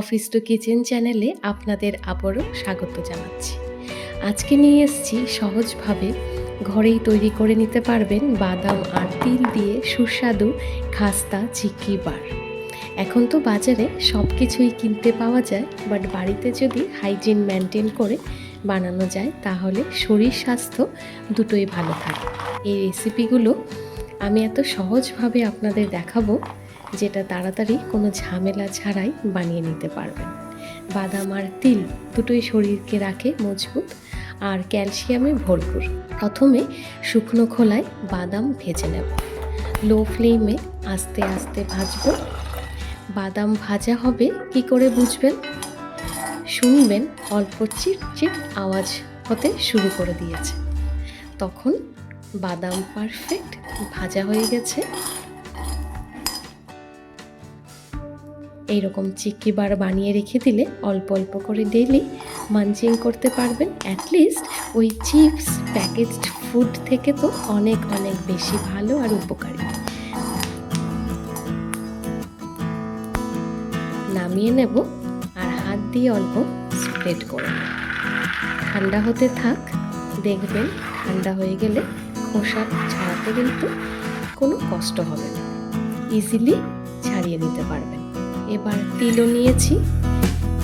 Office to kitchen চ্যানেলে আপনাদের আবারও স্বাগত জানাচ্ছি। আজকে নিয়ে এসেছি সহজভাবে ঘরেই তৈরি করে নিতে পারবেন বাদাম আর তিল দিয়ে সুস্বাদু খাস্তা চিক্কি বার। এখন তো বাজারে সব কিছুই কিনতে পাওয়া যায়, বাট বাড়িতে যদি হাইজিন মেনটেন করে বানানো যায় তাহলে শরীর স্বাস্থ্য দুটোই ভালো থাকে। এই রেসিপিগুলো আমি এত সহজভাবে আপনাদের দেখাবো যেটা তাড়াতাড়ি কোনো ঝামেলা ছাড়াই বানিয়ে নিতে পারবেন। বাদাম আর তিল দুটোই শরীরকে রাখে মজবুত আর ক্যালসিয়ামে ভরপুর। প্রথমে শুকনো খোলায় বাদাম ভেজে নেব। লো ফ্লেমে আস্তে আস্তে ভাজব। বাদাম ভাজা হবে কি করে বুঝবেন? শুনবেন অল্প চিটচিট আওয়াজ হতে শুরু করে দিয়েছে, তখন বাদাম পারফেক্ট ভাজা হয়ে গেছে। এইরকম চিক্কি বার বানিয়ে রেখে দিলে অল্প অল্প করে ডেইলি মানচিং করতে পারবেন। অ্যাটলিস্ট ওই চিপস প্যাকেজড ফুড থেকে তো অনেক অনেক বেশি ভালো আর উপকারী। নামিয়ে নেব আর হাত দিয়ে অল্প স্প্রেড করে নেব। ঠান্ডা হতে থাক, দেখবেন ঠান্ডা হয়ে গেলে খোসা ছাড়াতে কিন্তু কোনো কষ্ট হবে না, ইজিলি ছাড়িয়ে নিতে পারবেন। এবার তিলও নিয়েছি,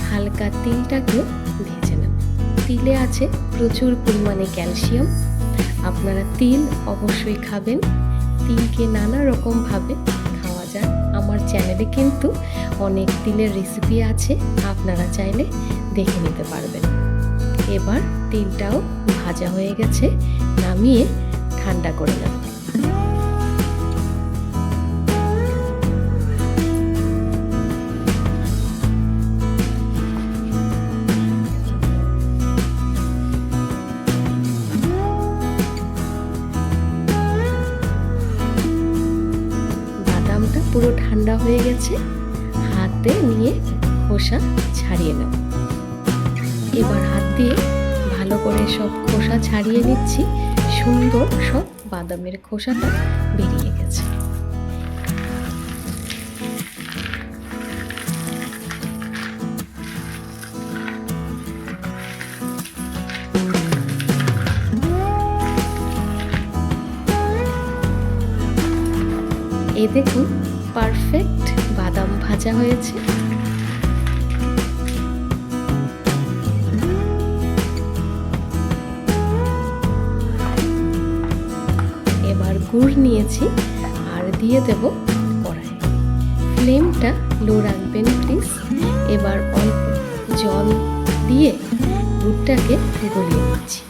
হালকা তিলটাকেও ভেজে নেব। তিলে আছে প্রচুর পরিমাণে ক্যালসিয়াম। আপনারা তিল অবশ্যই খাবেন। তিলকে নানা রকমভাবে খাওয়া যায়। আমার চ্যানেলে কিন্তু অনেক তিলের রেসিপি আছে, আপনারা চাইলে দেখে নিতে পারবেন। এবার তিলটাও ভাজা হয়ে গেছে, নামিয়ে ঠান্ডা করে নেব। বাদামটা পুরো ঠান্ডা হয়ে গেছে, হাতে নিয়ে খোসা ছাড়িয়ে নেব। এবার হাত দিয়ে ভালো করে সব খোসা ছাড়িয়ে নিচ্ছি। সুন্দর সব বাদামের খোসাটা বেরিয়ে গেছে। এই দেখুন পারফেক্ট বাদাম ভাজা হয়েছে। এবার গুড় নিয়েছি আর দিয়ে দেব কড়াই। ফ্লেমটা লো রাখবেন প্লিজ। এবার অল্প জল দিয়ে গুড়টাকে গলিয়ে নিচ্ছি।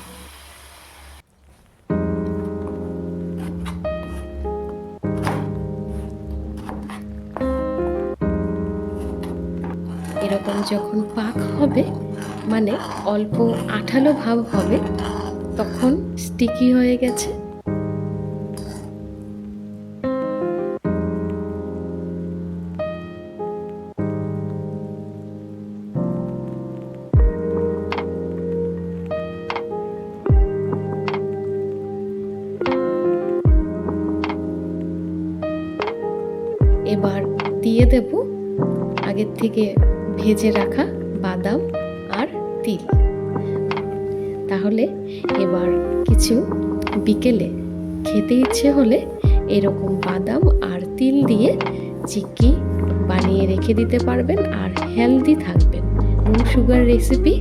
এরকম যখন পাক হবে, মানে অল্প আঠালো ভাব হবে, তখন স্টিকি হয়ে গেছে। এবার দিয়ে দেব আগের থেকে ভেজে রাখা বাদাম আর তিল। তাহলে এবার কিছু বিকেলে খেতে ইচ্ছে হলে এরকম বাদাম আর তিল দিয়ে চিক্কি বানিয়ে রেখে দিতে পারবেন আর হেলদি থাকবেন। নো সুগার রেসিপি,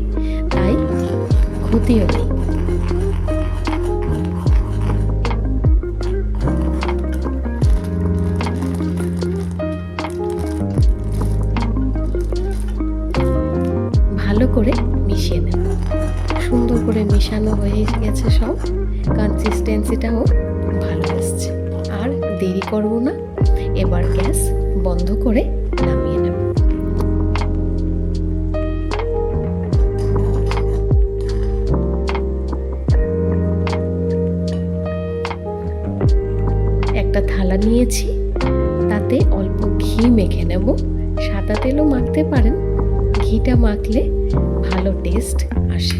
তাই ক্ষতিও নেই। ভালো করে মিশিয়ে নেব। সুন্দর করে মেশানো হয়ে গেছে সব, কনসিস্টেন্সিটাও ভালো আসছে। আর দেরি করব না, এবার গ্যাস বন্ধ করে নামিয়ে নেব। একটা থালা নিয়েছি, তাতে অল্প ঘি মেখে নেব। সাদা তেলও মাখতে পারেন, ঘিটা মাখলে ভালো টেস্ট আসে।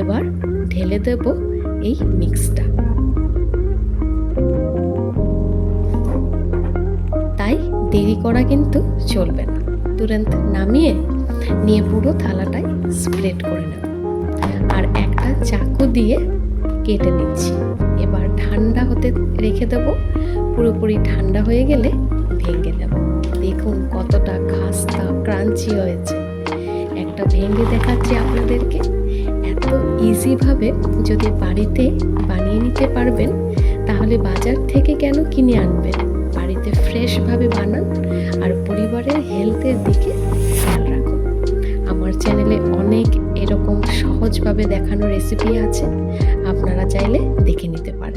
এবার ঢেলে দেব এই মিক্সটা। তাই দেরি করা কিন্তু চলবে না। তুরন্ত নামিয়ে নিয়ে পুরো থালাটায় স্প্রেড করে নেব। আর একটা চাকু দিয়ে কেটে নিচ্ছি। এবার ঠান্ডা হতে রেখে দেব। পুরোপুরি ঠান্ডা হয়ে গেলে ভেঙে নেব। দেখুন কতটা খাস্তা ক্রাঞ্চি হয়েছে। একটা ভেঙে দেখাচ্ছি আপনাদেরকে। এত ইজিভাবে যদি বাড়িতে বানিয়ে নিতে পারবেন তাহলে বাজার থেকে কেন কিনে আনবেন? বাড়িতে ফ্রেশভাবে বানান আর পরিবারের হেলথের দিকে খেয়াল রাখুন। আমার চ্যানেলে অনেক এরকম সহজভাবে দেখানো রেসিপি আছে, আপনারা চাইলে দেখে নিতে পারেন।